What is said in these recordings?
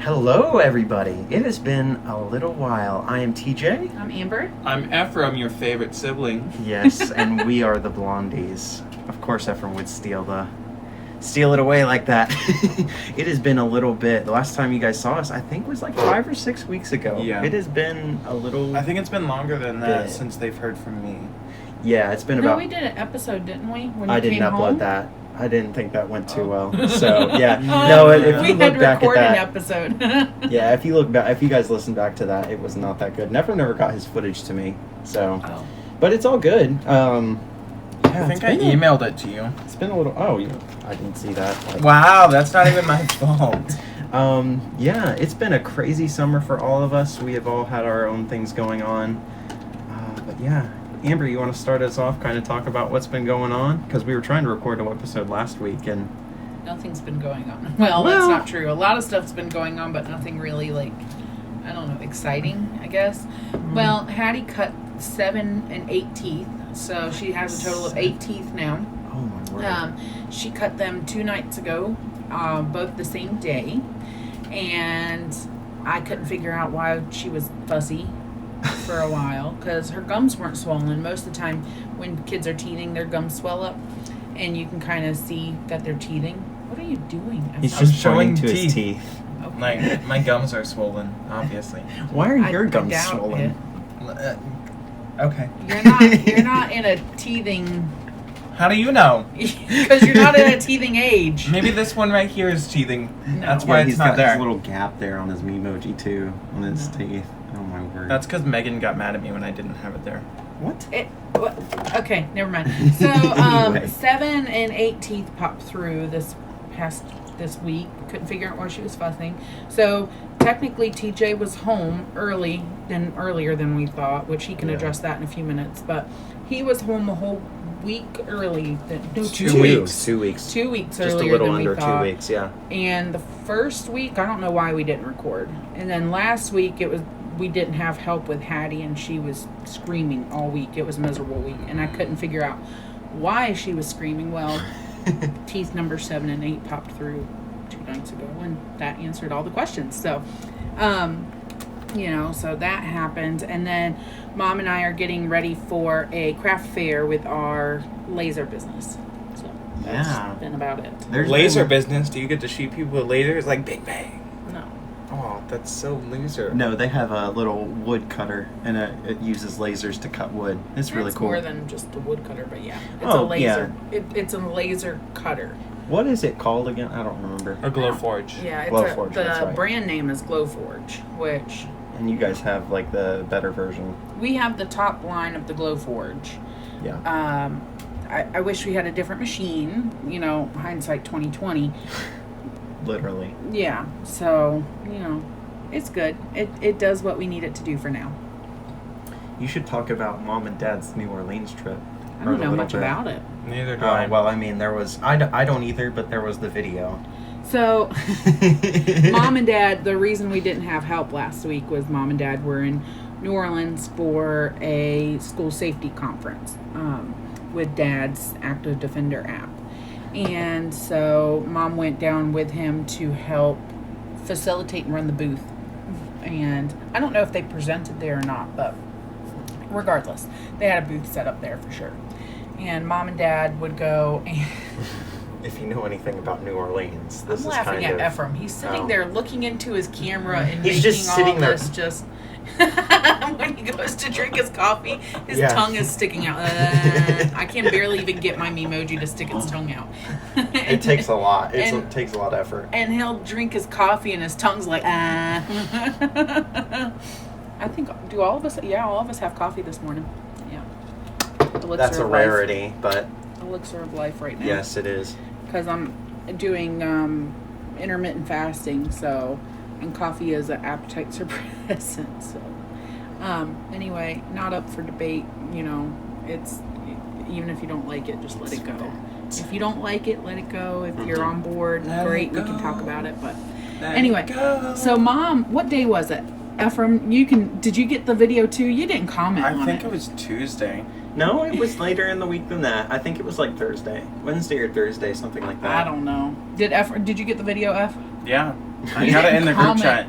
Hello, everybody. It has been a little while. I am TJ. I'm Amber. I'm Ephraim, your favorite sibling. Yes, and we are the Blondies. Of course, Ephraim would steal it away like that. It has been a little bit. The last time you guys saw us, I think, was like 5 or 6 weeks ago. Yeah. It has been a little. I think it's been longer than that bit. since they've heard from me. Yeah, it's been No, about. we did an episode, didn't we? When I you didn't came upload home? that. I didn't think that went too Oh. well. So yeah, no. If we you had look to back at record an that, episode. yeah, if you look back, if you guys listen back to that, it was not that good. Never got his footage to me. So, Oh. but it's all good. Yeah, I think I emailed it to you. It's been a little. Oh, yeah, I didn't see that. Like, Wow, that's not even my fault. Yeah, it's been a crazy summer for all of us. We have all had our own things going on. But yeah, Amber, you want to start us off? Kind of talk about what's been going on, because we were trying to record an episode last week, and Nothing's been going on. Well, that's not true. A lot of stuff's been going on, but nothing really, I don't know, exciting, I guess. Well, Hattie cut 7 and 8 teeth, so she has a total of 8 teeth now. oh my word. She cut them 2 nights ago, both the same day, and I couldn't figure out why she was fussy for a while, because her gums weren't swollen. Most of the time when kids are teething, their gums swell up, and you can kind of see that they're teething. What are you doing? He's I'm just showing pointing to his teeth. teeth. My gums are swollen, obviously. Why are your I gums doubt swollen? it. Okay. You're not in a teething, How do you know? because you're not in a teething age. Maybe this one right here is teething. No. That's Yeah, why he's it's not got there. this little gap there on his Memoji too, on his No. teeth. Oh my word. That's because Megan got mad at me when I didn't have it there. what? Okay, never mind. So, Anyway. 7 and 8 teeth popped through this week. Couldn't figure out why she was fussing. So technically, TJ was home earlier than we thought, which he can Yeah. address that in a few minutes. But he was home a whole week early. No, 2 weeks. 2 weeks. 2 weeks Just a earlier little than under we thought. 2 weeks. Yeah. And the first week, I don't know why we didn't record. And then last week, we didn't have help with Hattie, and she was screaming all week. It was a miserable week, and I couldn't figure out why she was screaming. Well, teeth number 7 and 8 popped through 2 nights ago, and that answered all the questions. So, so that happened. And then Mom and I are getting ready for a craft fair with our laser business. So that's Yeah. been about it. There's Laser been- business? Do you get to shoot people with lasers like Big Bang? No. Oh, that's so loser. No, they have a little wood cutter, and it uses lasers to cut wood. It's really It's cool. more than just a wood cutter, but yeah. It's Oh, a laser. It's a laser cutter. What is it called again? I don't remember. A glow forge. Yeah, it's Glowforge, that's the right. brand name is Glowforge, which And you guys have like the better version. we have the top line of the Glowforge. Yeah. I wish we had a different machine, hindsight 2020. Literally. Yeah, so, it's good. It does what we need it to do for now. You should talk about Mom and Dad's New Orleans trip. I don't know much about it. Neither do I. Well, I mean, there was. I don't either, but there was the video. So, Mom and Dad, the reason we didn't have help last week was Mom and Dad were in New Orleans for a school safety conference with Dad's Active Defender app. And so Mom went down with him to help facilitate and run the booth. And I don't know if they presented there or not, but regardless, they had a booth set up there for sure. And Mom and Dad would go and... If you know anything about New Orleans, this I'm is laughing kind at of. Ephraim. He's sitting Oh. there looking into his camera and He's making just all sitting there. this just... when he goes to drink his coffee, his Yeah. tongue is sticking out. I can barely even get my Memoji to stick its tongue out. It takes a lot. It and- takes a lot of effort. And he'll drink his coffee and his tongue's like, I think, do all of us? Yeah, all of us have coffee this morning. Yeah. Elixir That's a of life. rarity, but Elixir of life right now. yes, it is. Because I'm doing intermittent fasting, so, and coffee is an appetite suppressant. So, anyway, not up for debate. It's, even if you don't like it, just let it go. If you don't like it, let it go. If you're on board, Let great, it we can go. talk about it. But Let anyway, it go. so Mom, what day was it? Ephraim, did you get the video too? You didn't comment on it. I think it was Tuesday. No, it was later in the week than that. I think it was like Thursday, Wednesday or Thursday, something like that. I don't know. Did you get the video, F? Yeah. I got it in the group Comment. chat.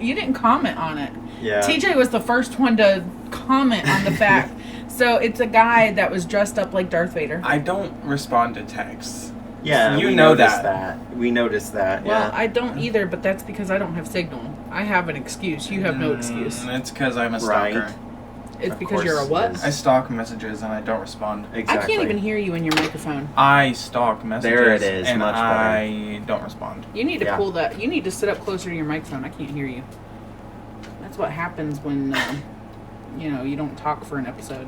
You didn't comment on it. Yeah. TJ was the first one to comment on the fact. So it's a guy that was dressed up like Darth Vader. I don't respond to texts. Yeah, You we know noticed that. We noticed that. Well, Yeah. I don't either, but that's because I don't have signal. I have an excuse. You have no excuse. It's because I'm a stalker. Right. It's Of because you're a course it what? is. I stalk messages and I don't respond. Exactly. I can't even hear you in your microphone. I stalk messages. There it is, And much better. I don't respond. You need to Yeah. pull that. You need to sit up closer to your microphone. I can't hear you. That's what happens when, you don't talk for an episode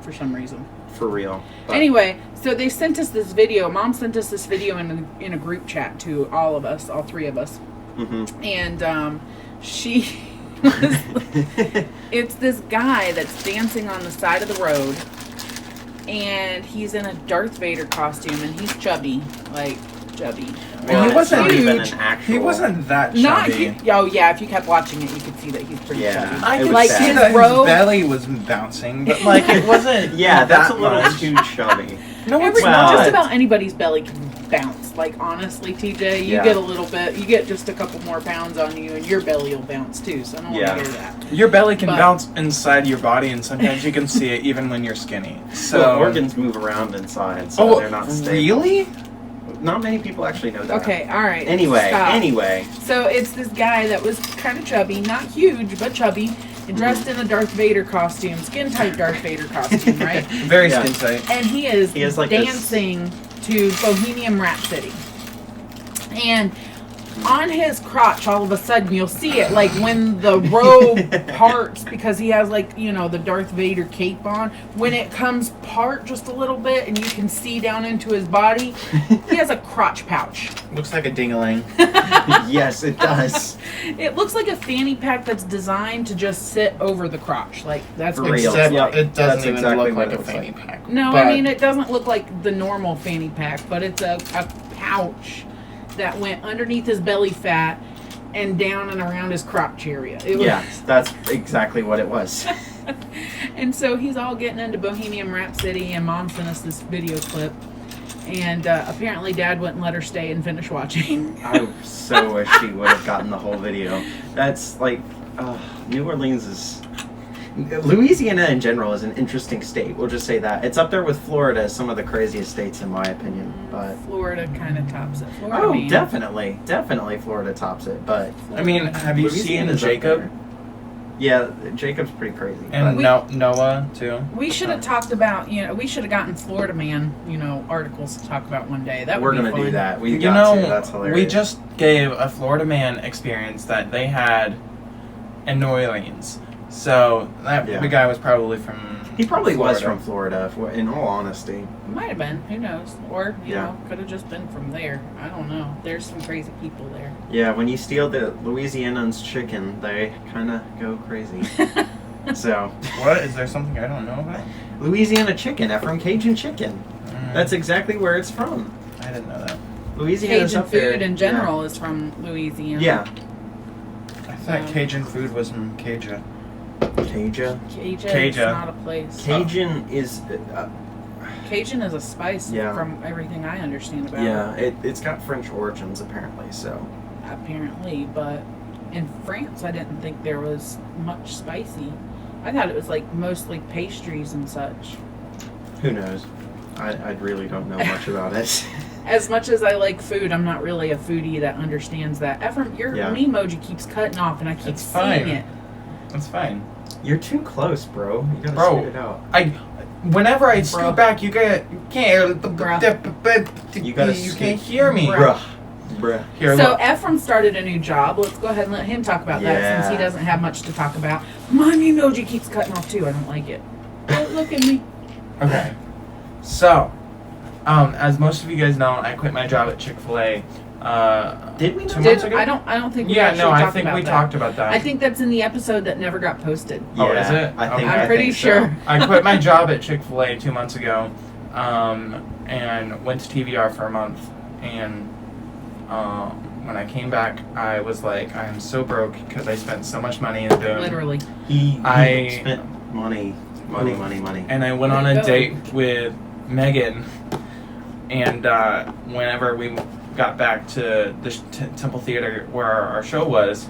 for some reason. For real. But Anyway, so they sent us this video. Mom sent us this video in a group chat to all of us, all three of us. Mhm. And she was, it's this guy that's dancing on the side of the road, and he's in a Darth Vader costume, and he's chubby, like chubby. Well, he it's wasn't not even huge. an actual. He wasn't that chubby. Not oh yeah, if you kept watching it, you could see that he's pretty Yeah. chubby. I It could was like sad. see his that robe. his belly was bouncing, but like it wasn't. Yeah, that's a that little much. too chubby. No, it's Every, not. just about anybody's belly can bounce. Like honestly, TJ, you Yeah. get a little bit, you get just a couple more pounds on you, and your belly will bounce too. So I don't Yeah. want to hear that. Your belly can But- bounce inside your body, and sometimes you can see it even when you're skinny. So So organs move around inside, so Oh, they're not stable. really? Not many people actually know that. Okay, all right. Anyway, stop. anyway. So it's this guy that was kind of chubby, not huge, but chubby, and dressed in a Darth Vader costume, skin tight Darth Vader costume, right? Very Yeah. skin tight. And he is He has, like, this- dancing to Bohemian Rhapsody. And on his crotch, all of a sudden, you'll see it, like when the robe parts, because he has, like, the Darth Vader cape on. When it comes part just a little bit and you can see down into his body, he has a crotch pouch. Looks like a dingaling. Yes, it does. It looks like a fanny pack that's designed to just sit over the crotch. Like, that's For what real. Except Yep. it That's doesn't even exactly look what like it a looks fanny like. pack. No, But I mean, it doesn't look like the normal fanny pack, but it's a pouch that went underneath his belly fat and down and around his crotch area. It was, Yeah, that's exactly what it was. And so he's all getting into Bohemian Rhapsody, and Mom sent us this video clip. And apparently Dad wouldn't let her stay and finish watching. I so wish she would have gotten the whole video. That's like, New Orleans is... Louisiana in general is an interesting state. We'll just say that. It's up there with Florida as some of the craziest states in my opinion. But Florida kind of tops it. Florida, oh, man. definitely Florida tops it. But I mean, have you Louisiana's seen up Jacob? there. Yeah, Jacob's pretty crazy. And but- Noah too. We should have talked about, we should have gotten Florida Man, articles to talk about one day. That would we're be gonna fun. do that. We You got know, to. That's hilarious. we just gave a Florida man experience that they had in New Orleans. So that Yeah. the guy was probably from. He probably was Florida. from Florida, in all honesty. Might have been. Who knows? Or, Yeah. could have just been from there. I don't know. There's some crazy people there. Yeah, when you steal the Louisianans' chicken, they kind of go crazy. So, What is there something I don't know about? Louisiana chicken, Ephraim Cajun chicken. That's exactly where it's from. I didn't know that. Louisiana's Cajun up there. food in general is from Louisiana. Yeah. I thought Cajun food was from Cajun. Cajun. Cajun is Cajun. not a place. Cajun is. Cajun is a spice Yeah. from everything I understand about Yeah, it. it's got French origins apparently. So. Apparently, but in France, I didn't think there was much spicy. I thought it was like mostly pastries and such. Who knows? I really don't know much about it. As much as I like food, I'm not really a foodie that understands that. Ephraim, your Yeah. emoji keeps cutting off, and I keep It's seeing fine. it. That's fine. You're too close, bro. You gotta Bro. scoot it out. Whenever I Bruh. scoot back, you can't. You gotta You scoot. can't hear me. Bruh. Bruh. Here, So look. Ephraim started a new job. Let's go ahead and let him talk about that Yeah. since he doesn't have much to talk about. My emoji keeps cutting off too. I don't like it. Oh, look at me. Okay. So, as most of you guys know, I quit my job at Chick-fil-A. Did we not? 2 months ago? I don't think we Yeah, actually no, I talked think about we that. talked about that. I think that's in the episode that never got posted. Oh, is it? I think. Okay. I'm I pretty think so. sure. I quit my job at Chick-fil-A 2 months ago, and went to TVR for a month. And when I came back, I was like, I'm so broke because I spent so much money in Boone. Literally. He I- spent money. And I went on a date with Megan, and whenever we got back to the Temple Theater where our show was,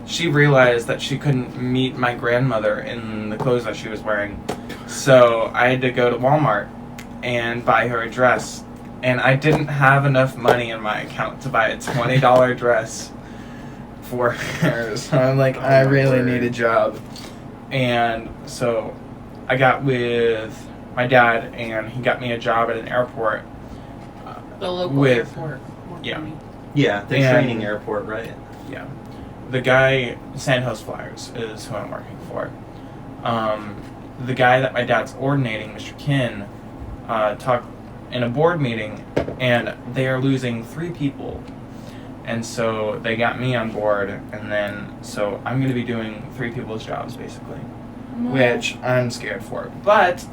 she realized that she couldn't meet my grandmother in the clothes that she was wearing. So I had to go to Walmart and buy her a dress. And I didn't have enough money in my account to buy a $20 dress for her. So I'm like, I really need a job. And so I got with my dad, and he got me a job at an airport. The local airport. Yeah. Yeah, the training airport, right? Yeah. The guy, Sandhills Flyers, is who I'm working for. The guy that my dad's ordinating, Mr. Kin, talked in a board meeting, and they are losing 3 people. And so they got me on board, and then, so I'm going to be doing 3 people's jobs, basically. Which I'm scared for. But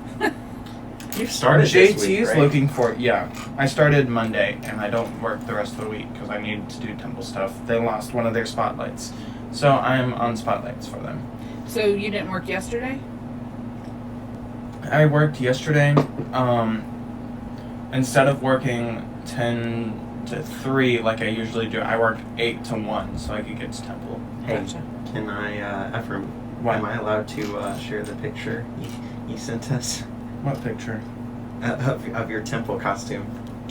You've started JT's this week, right? looking for, yeah. I started Monday, and I don't work the rest of the week because I need to do temple stuff. They lost one of their spotlights. So I'm on spotlights for them. So you didn't work yesterday? I worked yesterday. Instead of working 10 to 3 like I usually do, I worked 8 to 1 so I could get to temple. Hey, Gotcha. can I, Ephraim, What? am I allowed to share the picture you sent us What picture? of your temple costume?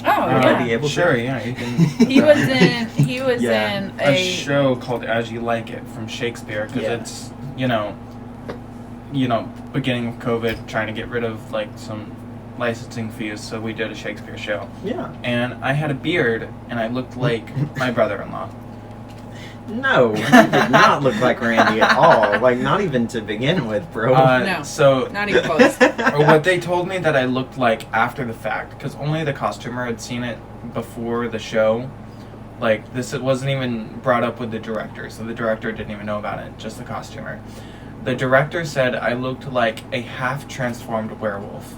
Oh, Would I be yeah. able to? Sure, yeah, you can. He was Yeah. in A show called As You Like It from Shakespeare, because Yeah. it's, beginning of COVID, trying to get rid of like some licensing fees, so we did a Shakespeare show. Yeah. And I had a beard, and I looked like my brother-in-law. No, you did not look like Randy at all. Like, not even to begin with, bro. No. So not even close. or what they told me that I looked like after the fact, because only the costumer had seen it before the show. Like, it wasn't even brought up with the director, so the director didn't even know about it, just the costumer. The director said I looked like a half-transformed werewolf,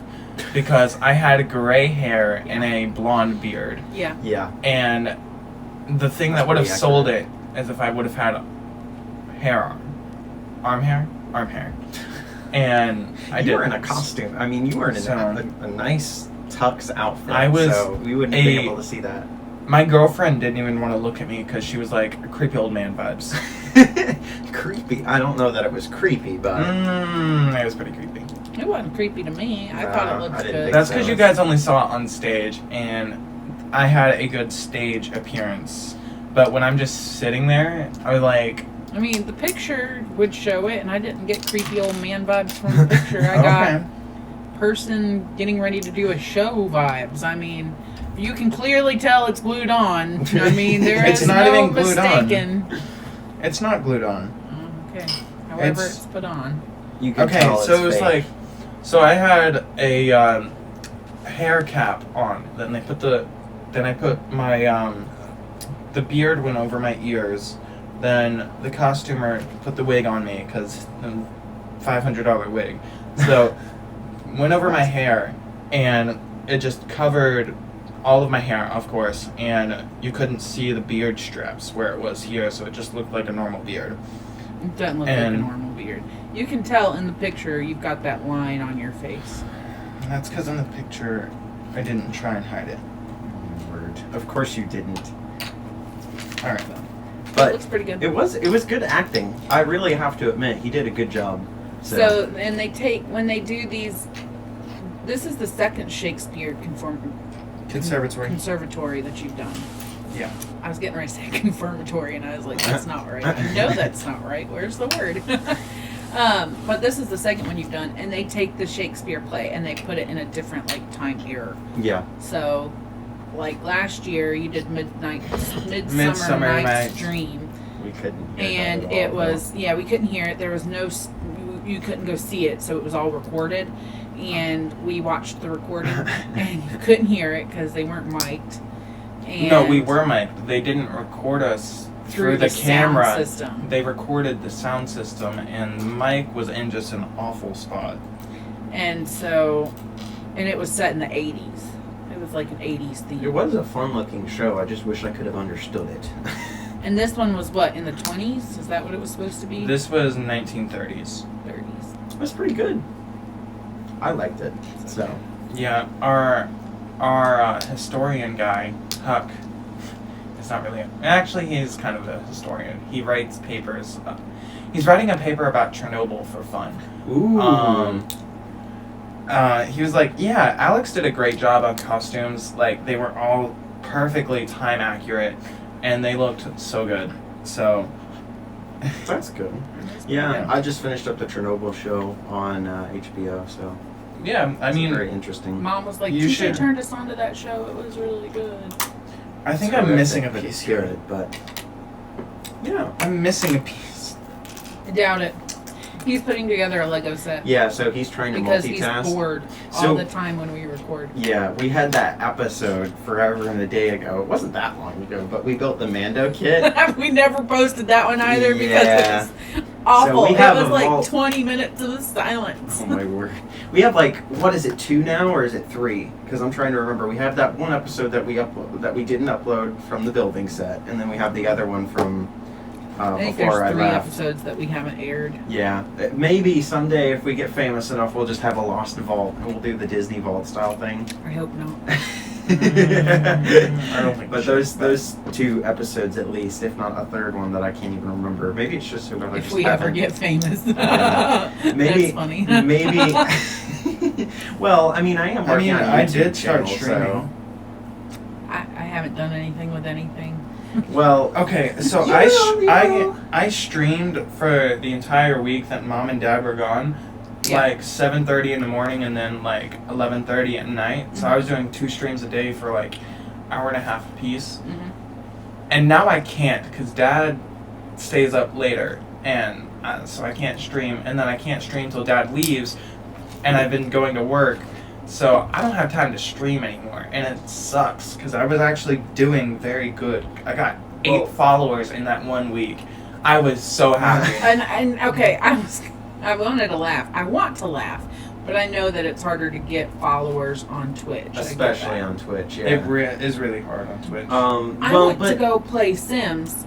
because I had gray hair and a blonde beard. Yeah. Yeah. And the thing That's that would have pretty sold accurate. it is if I would have had arm hair, and I You didn't. were in a costume. I mean, you were in So- a nice tux outfit. I was so we wouldn't have been able to see that. My girlfriend didn't even want to look at me because she was like, creepy old man vibes. Creepy. I don't know that it was creepy, but It was pretty creepy. It wasn't creepy to me. I thought it I looked didn't good. think That's so. because you guys only saw it on stage, and I had a good stage appearance. But when I'm just sitting there, I was like, I mean, the picture would show it, and I didn't get creepy old man vibes from the picture. I got person getting ready to do a show vibes. I mean, you can clearly tell it's glued on. I mean, there It's is not no even glued on. mistaken. It's not glued on. Okay. However, It's- it's put on. you can Okay, tell so it's it was fake. like, so I had a hair cap on. Then I put my the beard went over my ears. Then the costumer put the wig on me because $500 wig. So went over my hair, and it just covered all of my hair, of course, and you couldn't see the beard straps where it was here, so it just looked like a normal beard. It doesn't look like a And- normal beard. You can tell in the picture you've got that line on your face. That's because in the picture, I didn't try and hide it. Word. Of course you didn't. All right. It But looks pretty good. it was good acting. I really have to admit, he did a good job. So, and when they do these, this is the second Shakespeare conservatory that you've done. Yeah. I was getting ready to say confirmatory, and I was like, that's not right. I know that's not right. Where's the word? But this is the second one you've done, and they take the Shakespeare play and they put it in a different time era. Yeah. So, like last year, you did Midsummer Midsummer Night's Night's Dream, We couldn't hear and that at it all, was we couldn't hear it. There was no, you couldn't go see it, so it was all recorded, and we watched the recording, and you couldn't hear it because they weren't mic'd. And No, we were mic'd. They didn't record us through the camera. sound system. They recorded the sound system, and the mic was in just an awful spot. And so, and it was set in the 80s. It was like an 80s theme. It was a fun-looking show. I just wish I could have understood it. And this one was what, in the 20s? Is that what it was supposed to be? This was 1930s. 30s. It was pretty good. I liked it. So Yeah, our historian guy, Huck, it's not really. Actually, he's kind of a historian. He writes papers. He's writing a paper about Chernobyl for fun. Ooh. He was like, yeah, Alex did a great job on costumes. Like, they were all perfectly time accurate, and they looked so good. So, That's good. Yeah, I just finished up the Chernobyl show on HBO, so yeah, I mean, very interesting. Mom was like, You TJ should- turned us on to that show. It was really good. I think It's I'm missing a horrific, piece but here. it's good, but yeah. I'm missing a piece. I doubt it. He's putting together a Lego set. Yeah, so he's trying to Because multitask. he's bored So- all the time when we record. Yeah, we had that episode forever and a day ago. It wasn't that long ago, but we built the Mando kit. We never posted that one either Yeah. because it was awful. So we have it was them like all- 20 minutes of silence. Oh my word. We have like, what is it, 2 now or is it 3? Because I'm trying to remember. We have that one episode that we didn't upload from the building set, and then we have the other one from I think before I there's 3 left. episodes that we haven't aired. Yeah, maybe someday if we get famous enough, we'll just have a lost vault and we'll do the Disney Vault style thing. I hope not. I don't think we But should. those 2 episodes at least, if not a third one that I can't even remember. Maybe it's just whoever If just we ever happened. get famous. Maybe That's funny. maybe. Well, I mean, I am working on a I YouTube did start channel, streaming. I haven't done anything with anything. So. Well, Okay, so Yeah. I streamed for the entire week that Mom and Dad were gone, Yeah. like 7:30 in the morning and then like 11:30 at night. So I was doing 2 streams a day for like hour and a half a piece. Mhm. And now I can't because Dad stays up later, and so I can't stream. And then I can't stream till Dad leaves, and I've been going to work, so I don't have time to stream anymore, and it sucks because I was actually doing very good. I got 8 Well- followers in that 1 week. I was so happy. And okay, I wanted to laugh. I want to laugh, but I know that it's harder to get followers on Twitch. I get especially that. on Twitch, yeah. It is really hard on Twitch. I well, went but to go play Sims.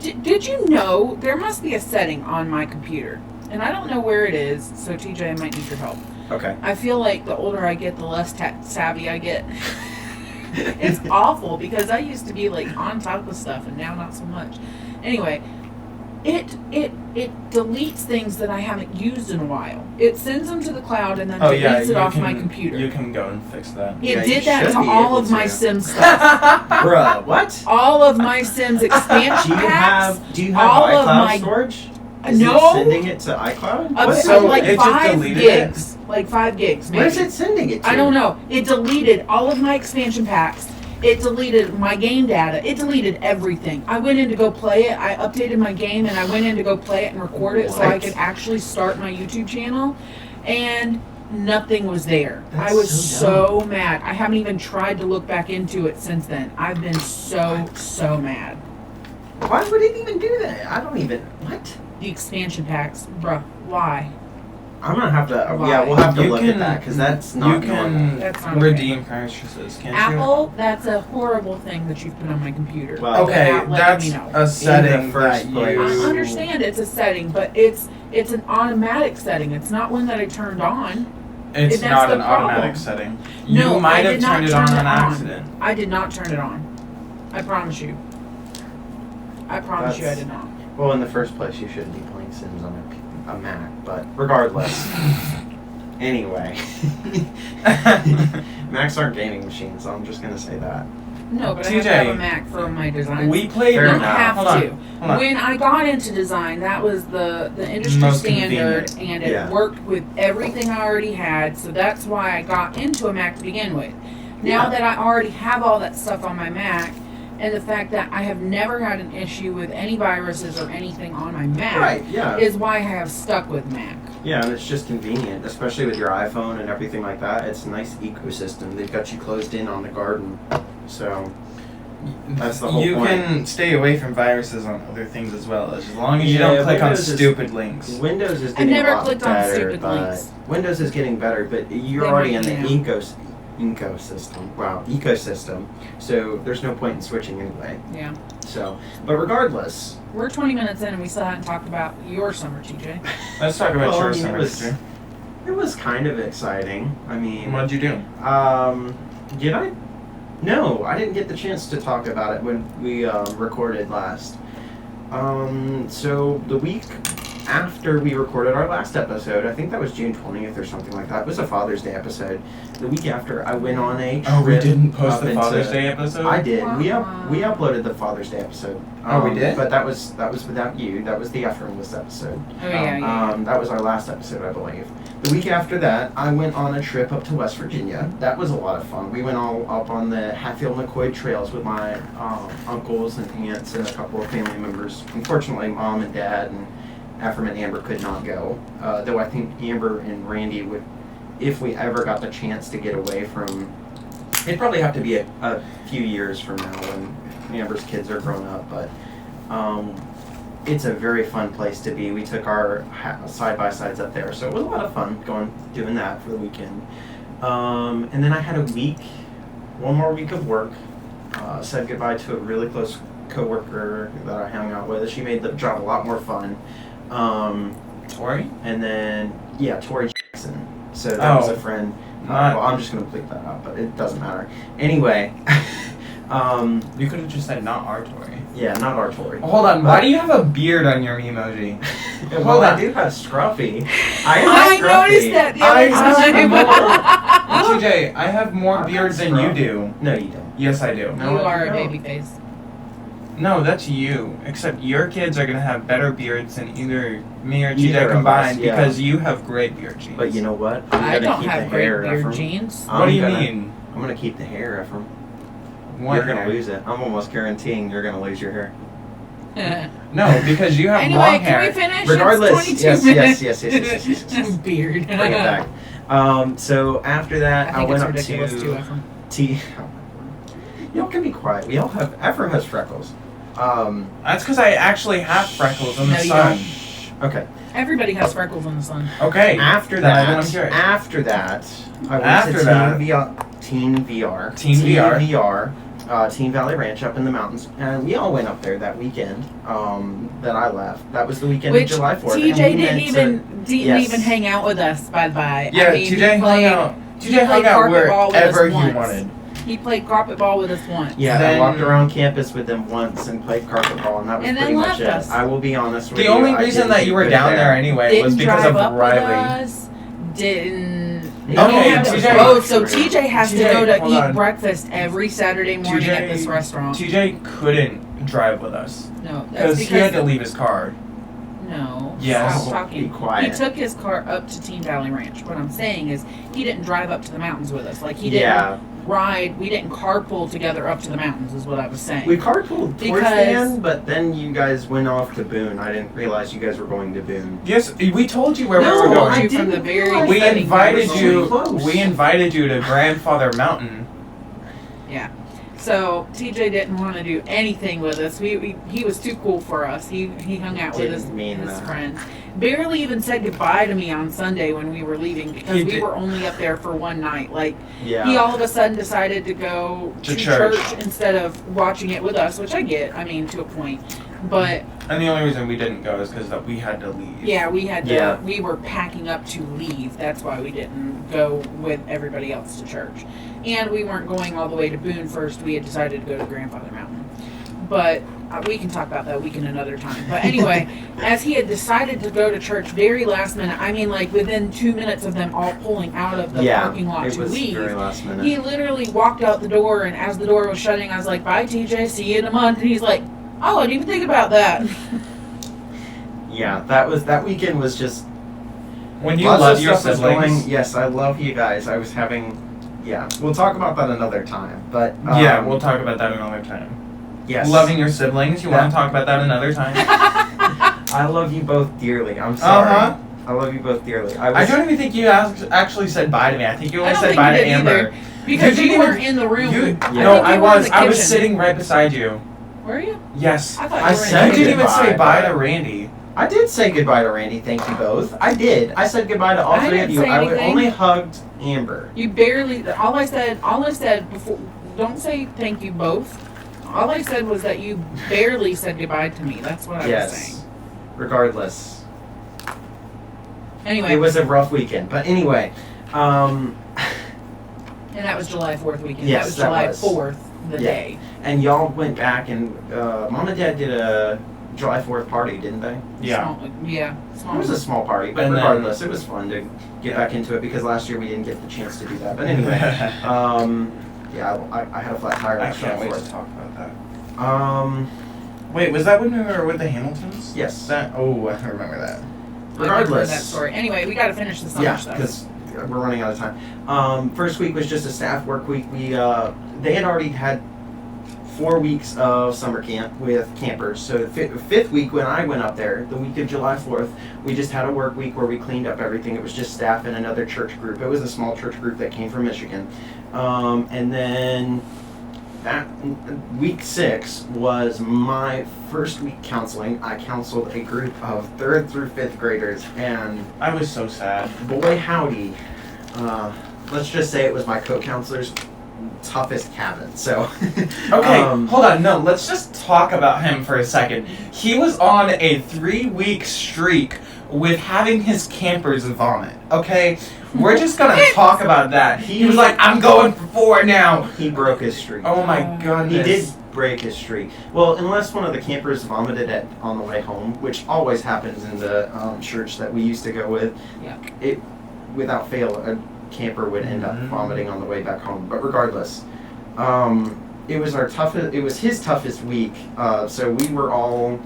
Did you know there must be a setting on my computer, and I don't know where it is. So TJ, I might need your help. okay. I feel like the older I get, the less tech savvy I get. It's awful because I used to be like on top of stuff, and now not so much. Anyway, it deletes things that I haven't used in a while. It sends them to the cloud and then deletes it off my computer. You can go and fix that. It Yeah, you did that should to be all able of my to. Sims stuff. Bruh, what? All of my Sims expansion packs. Do you have all of iCloud my- storage? Is No. it sending it to iCloud? Up What's to, So like it just 5 deleted gigs. Like 5 gigs, maybe. Where's it sending it to? I don't know. It deleted all of my expansion packs. It deleted my game data. It deleted everything. I went in to go play it. I updated my game and I went in to go play it and record it so I What? could actually start my YouTube channel. And nothing was there. That's I was so so mad. I haven't even tried to look back into it since then. I've been so mad. Why would it even do that? I don't even. What? The expansion packs, bruh. Why? I'm gonna have to. Why? Yeah, we'll have to You look can- at that because that's You not can normal. That's not okay. redeem purchases, can't you? Apple, that's a horrible thing that you've put on my computer. Well, Okay, without letting that's me know. a setting first that place. you. I understand it's a setting, but it's an automatic setting. It's not one that I turned on. It's That's not the an automatic problem. setting. No, You might I have did not turned it on turn on it on. accident. I did not turn it on. I promise you. I promise you I That's- did not. Well, in the first place, you shouldn't be playing Sims on a Mac, but regardless. Anyway. Macs aren't gaming machines, so I'm just gonna say that. No, but I have to have a TJ, Mac for my designs. We played. Fair I don't enough. have Hold on. to. Hold on. When I got into design, that was the industry Most standard, convenient. and it Yeah. worked with everything I already had. So that's why I got into a Mac to begin with. Now Yeah. that I already have all that stuff on my Mac, and the fact that I have never had an issue with any viruses or anything on my Mac, Right, yeah. is why I have stuck with Mac. Yeah, and it's just convenient, especially with your iPhone and everything like that. It's a nice ecosystem. They've got you closed in on the garden. So, that's the whole You point. can stay away from viruses on other things as well, as long as you Yeah, don't click on Windows is- stupid links. Windows is I getting never a lot clicked on better, stupid but links. Windows is getting better, but you're They already might in the be ecosystem. Wow, ecosystem. So there's no point in switching anyway. Yeah. So, but regardless, We're 20 minutes in and we still haven't talked about your summer, TJ. Let's talk about Well, I your mean, summer, sister. it was kind of exciting. I mean, What'd you do? did I? No, I didn't get the chance to talk about it when we recorded last. So the week after we recorded our last episode, I think that was June 20th or something like that. It was a Father's Day episode. The week after, I went on a trip. Oh, we didn't post the up Father's into- Day episode? I did. We uploaded the Father's Day episode. Oh, we did? But that was without you. That was the Ephraim list episode. Oh yeah. That was our last episode, I believe. The week after that, I went on a trip up to West Virginia. That was a lot of fun. We went all up on the Hatfield-McCoy trails with my uncles and aunts and a couple of family members. Unfortunately, Mom and Dad and Ephraim and Amber could not go. Though I think Amber and Randy would, if we ever got the chance to get away from, it'd probably have to be a few years from now when Amber's kids are grown up. But it's a very fun place to be. We took our side-by-sides up there, so it was a lot of fun doing that for the weekend. And then I had one more week of work. Said goodbye to a really close coworker that I hung out with. She made the job a lot more fun. Tori? And then, Tori Jackson. So that was a friend. Well, I'm just going to bleep that out, but it doesn't matter. Anyway. You could have just said not our Tori. Yeah, not our Tori. Hold on, why do you have a beard on your emoji? Well, I do have scruffy. I noticed that the other time. TJ, I have more beard than you do. No, you don't. Yes, I do. No, You are a no. baby face. No, that's you. Except your kids are gonna have better beards than either me or Either TJ of combined us, yeah. because you have great beard genes. But you know what? I gonna don't keep have the great hair, beard Ephraim. genes. What do you I'm gonna- mean? I'm going to keep the hair, Ephraim. What You're going hair? to lose it. I'm almost guaranteeing you're going to lose your hair. No, because you have Anyway, long can hair. we finish? Regardless, It's 22 yes, minutes. yes. Beard. Bring it back. So after that, I think went it's up ridiculous too, to Ephraim. Y'all can be quiet. We all have. Ephraim has freckles. That's because I actually have freckles in the No, you sun. Okay. Everybody has freckles in the sun. Okay. After Then I don't that, care. after that, I went After to that- Teen VR. Teen VR. VR. Teen Valley Ranch up in the mountains, and we all went up there that weekend. That I left. That was the weekend Which of July 4th. and TJ we didn't meant even Yes. even hang out with us. By the by, Yeah, I mean, TJ he hung played, out. he TJ hung played out carpet ball with us wherever he once. wanted. He played carpet ball with us once. Yeah, I Then- walked around campus with them once and played carpet ball, and that was And then pretty much left it. us. I will be honest with The you. only I reason didn't that do you were good down there anyway Didn't was because drive of up Riley. with us. Didn't. Okay, have TJ both. So TJ has to TJ, go to hold eat on. breakfast every Saturday morning at TJ this restaurant. TJ couldn't drive with us No, that's because he had to leave his car. No. Yes. Stop talking. Be quiet. He took his car up to Teen Valley Ranch. What I'm saying is, he didn't drive up to the mountains with us. Like he didn't Yeah. ride. We didn't carpool together up to the mountains. Is what I was saying. We carpooled towards the Because- end, but then you guys went off to Boone. I didn't realize you guys were going to Boone. Yes, we told you where No, we were told going. you from the very realize We that. beginning. invited was you. so close. We invited you to Grandfather Mountain. Yeah. So TJ didn't want to do anything with us. He was too cool for us. He hung out with Didn't his mean that. friends. Barely even said goodbye to me on Sunday when we were leaving because He we did- were only up there for one night. Like Yeah. he all of a sudden decided to go To to church. instead of watching it with us, which I get. I mean, to a point. But And the only reason we didn't go is because we had to leave. yeah, we had to. Yeah. We were packing up to leave. That's why we didn't go with everybody else to church. And we weren't going all the way to Boone first. We had decided to go to Grandfather Mountain. But we can talk about that weekend another time. But anyway, as he had decided to go to church very last minute, I mean, like within 2 minutes of them all pulling out of the parking lot it to was leave, very last minute. he literally walked out the door. And as the door was shutting, I was like, "Bye, TJ. See you in a month." And he's like, "Oh, I didn't even think about that." Yeah, that weekend was just When you lots love of your stuff was siblings. going. Yes, I love you guys. I was having. Yeah, we'll talk about that another time. But Yeah, we'll talk about that another time. Yes, Loving your siblings. You want to talk about that another time? I love you both dearly. I'm sorry. Uh-huh. I love you both dearly. I don't even think you actually said bye to me. I think you I only don't said think bye you to did Amber. either. Because You you didn't weren't in the room. You, I no, think I you were in was. the I was kitchen. sitting right beside you. Were you? Yes. I thought I you were in said You the didn't kitchen. even say goodbye, bye to but- Randy. I did say goodbye to Randy. Thank you both. I did. I said goodbye to all I three of didn't you. say I anything. only hugged Amber. You barely. All I said before. Don't say thank you both. All I said was that you barely said goodbye to me. That's what I was saying. Yes. Regardless, Anyway, it was a rough weekend. But anyway, And that was July 4th weekend. Yes, that was that July was. 4th, the Yeah. day. And y'all went back and Mom and Dad did a July 4th party, didn't they? Yeah. Small. It was a small party, but And then- regardless, it was fun to get back into it because last year we didn't get the chance to do that. But anyway, yeah, I had a flat tire. I last can't July wait to 4th. talk about that. Um, Wait, was that when we were with the Hamiltons? yes. That. Oh, I remember that. Regardless. That story. Anyway, we got to finish the summer Yeah, stuff. because we're running out of time. First week was just a staff work week. They had already had 4 weeks of summer camp with campers. So the fifth week when I went up there, the week of July 4th, we just had a work week where we cleaned up everything. It was just staff and another church group. It was a small church group that came from Michigan. And then that week 6 was my first week counseling. I counseled a group of 3rd through 5th graders, and I was so sad. boy howdy, let's just say it was my co-counselor's toughest cabin. So Okay, hold on. No, let's just talk about him for a second. He was on a 3-week streak with having his campers vomit. Okay, we're just gonna talk about that. He was like, "I'm going for 4 now." he broke his streak. Oh my He goodness. did break his streak. Well, unless one of the campers vomited on the way home, which always happens in the church that we used to go with. Yeah. It, without fail, a camper would end up Mhm. vomiting on the way back home. But regardless, it was our toughest. It was his toughest week. So we were all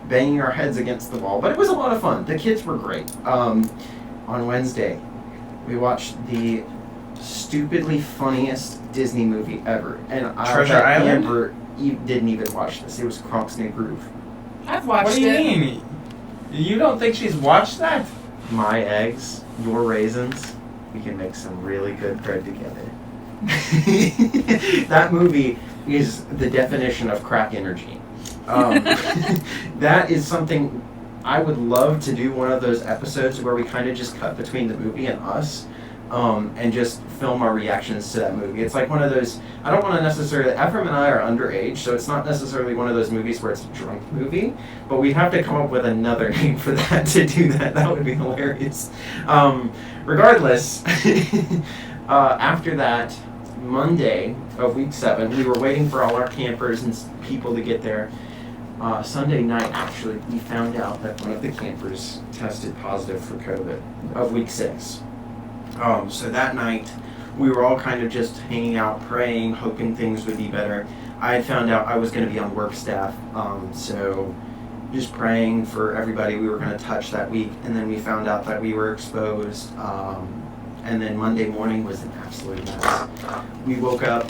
banging our heads against the wall, but it was a lot of fun. The kids were great. On Wednesday, we watched the stupidly funniest Disney movie ever, and Treasure bet Island? Amber didn't even watch this. It was Kronk's New Groove. I've watched What do you it. mean? You don't think she's watched that? My eggs, your raisins. We can make some really good bread together. That movie is the definition of crack energy. That is something I would love to do, one of those episodes where we kind of just cut between the movie and us, and just film our reactions to that movie. It's like one of those, I don't want to necessarily, Ephraim and I are underage, so it's not necessarily one of those movies where it's a drunk movie, but we'd have to come up with another name for that to do that. That would be hilarious. Regardless, after that, Monday of week 7, we were waiting for all our campers and people to get there. Sunday night, actually, we found out that one of the campers tested positive for COVID of week 6. So that night, we were all kind of just hanging out, praying, hoping things would be better. I had found out I was going to be on work staff, so just praying for everybody we were going to touch that week. And then we found out that we were exposed. And then Monday morning was an absolute mess. We woke up.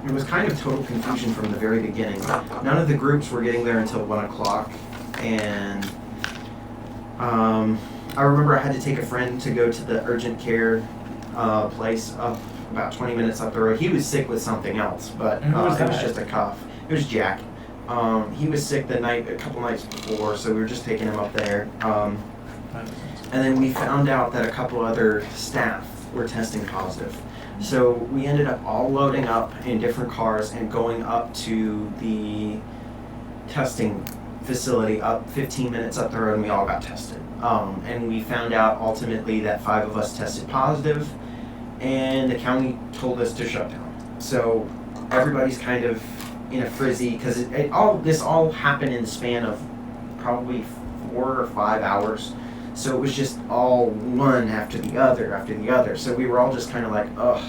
It was kind of total confusion from the very beginning. None of the groups were getting there until 1 o'clock, and I remember I had to take a friend to go to the urgent care place up about 20 minutes up the road. He was sick with something else, but And who was it was that? just a cough. It was Jack. He was sick a couple nights before, so we were just taking him up there. And then we found out that a couple other staff were testing positive. So we ended up all loading up in different cars and going up to the testing facility up 15 minutes up the road, and we all got tested. And we found out ultimately that 5 of us tested positive, and the county told us to shut down. So everybody's kind of in a frizzy, because this all happened in the span of probably 4 or 5 hours. So it was just all one after the other after the other. So we were all just kind of like, ugh.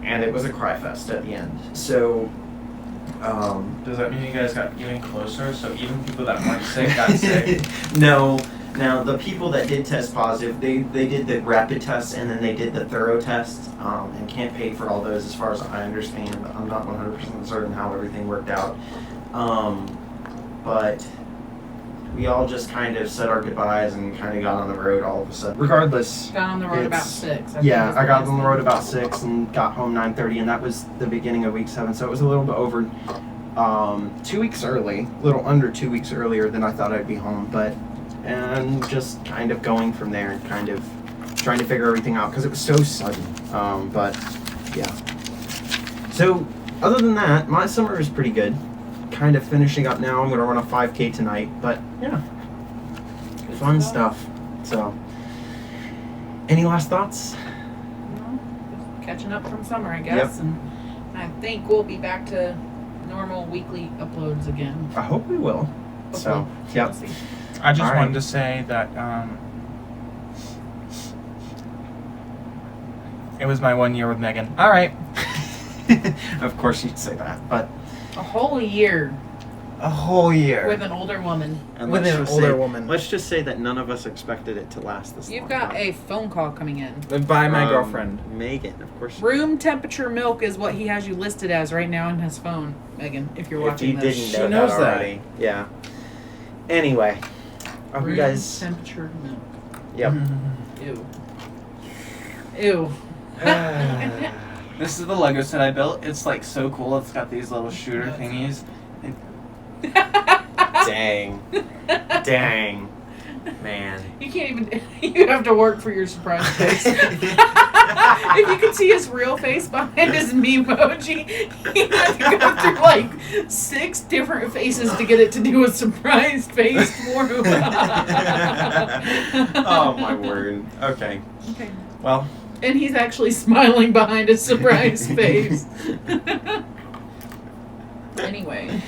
And it was a cry fest at the end. So, Does that mean you guys got even closer? So even people that weren't sick got sick? No. Now, the people that did test positive, they did the rapid test and then they did the thorough test, and can't pay for all those as far as I understand. I'm not 100% certain how everything worked out. But we all just kind of said our goodbyes and kind of got on the road all of a sudden. Regardless. Got on the road about It's- 6. Yeah, I got on the road about 6 and got home 9:30, and that was the beginning of week 7. So it was a little bit over 2 weeks early, a little under 2 weeks earlier than I thought I'd be home, and just kind of going from there and kind of trying to figure everything out because it was so sudden. But yeah. So other than that, my summer is pretty good. Kind of finishing up now. I'm gonna run a 5K tonight, but yeah, fun stuff. So, any last thoughts? No, catching up from summer, I guess. Yep. And I think we'll be back to normal weekly uploads again. I hope we will. So, Hopefully. yep. We'll see. I just All right. wanted to say that it was my 1 year with Megan. All right. Of course you'd say that, but A whole year A whole year. with an older woman. and With let's an just older say- woman. Let's just say that none of us expected it to last this long. You've got a phone call coming in. By my From girlfriend. Megan, of course. Room temperature milk is what he has you listed as right now on his phone, Megan, if you're If watching you this. didn't She know knows that that. already. Yeah. Anyway. Are Room you guys... temperature milk. Yep. Ew. Ew. This is the Lego set I built. It's like so cool. It's got these little shooter thingies. Dang. Dang. Man. You can't even. You have to work for your surprise face. If you could see his real face behind his memoji, he had to go through like 6 different faces to get it to do a surprise face for him. Oh my word. Okay. Okay. Well. And he's actually smiling behind his surprise face. Anyway.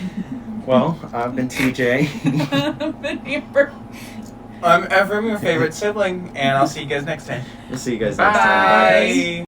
Well, I've been TJ. But Amber. I'm Ephraim, your favorite sibling, and I'll see you guys next time. We'll see you guys next time. Bye. Bye.